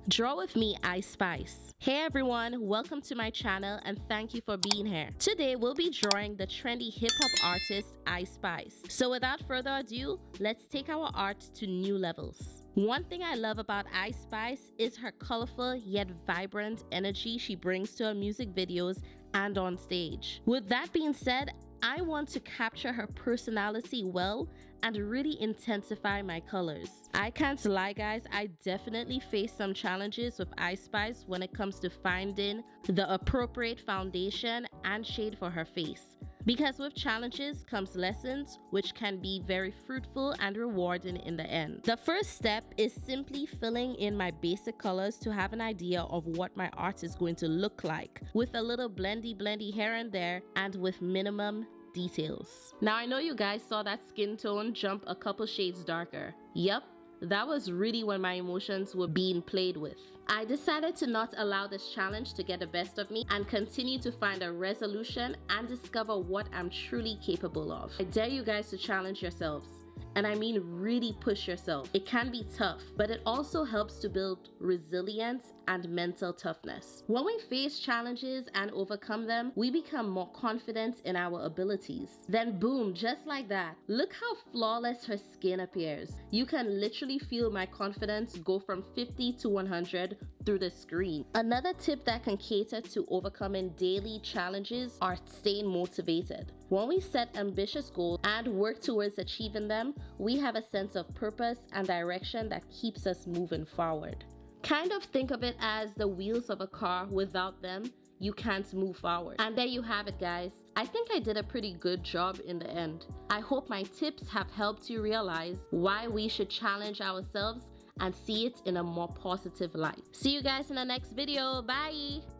Draw with me, Ice Spice. Hey everyone, welcome to my channel and thank you for being here. Today we'll be drawing the trendy hip-hop artist Ice Spice. So without further ado, let's take our art to new levels. One thing I love about Ice Spice is her colorful yet vibrant energy she brings to her music videos and on stage. With that being said, I want to capture her personality well and really intensify my colors. I can't lie guys, I definitely faced some challenges with Ice Spice when it comes to finding the appropriate foundation and shade for her face. Because with challenges comes lessons, which can be very fruitful and rewarding in the end. The first step is simply filling in my basic colors to have an idea of what my art is going to look like, with a little blendy here and there and with minimum details. Now I know you guys saw that skin tone jump a couple shades darker. Yup. That was really when my emotions were being played with. I decided to not allow this challenge to get the best of me and continue to find a resolution and discover what I'm truly capable of. I dare you guys to challenge yourselves. And I mean really push yourself. It can be tough, but it also helps to build resilience and mental toughness. When we face challenges and overcome them, we become more confident in our abilities. Then boom, just like that, look how flawless her skin appears. You can literally feel my confidence go from 50 to 100 through the screen. Another tip that can cater to overcoming daily challenges are staying motivated. When we set ambitious goals and work towards achieving them, we have a sense of purpose and direction that keeps us moving forward. Kind of think of it as the wheels of a car. Without them, you can't move forward. And there you have it, guys. I think I did a pretty good job in the end. I hope my tips have helped you realize why we should challenge ourselves and see it in a more positive light. See you guys in the next video. Bye!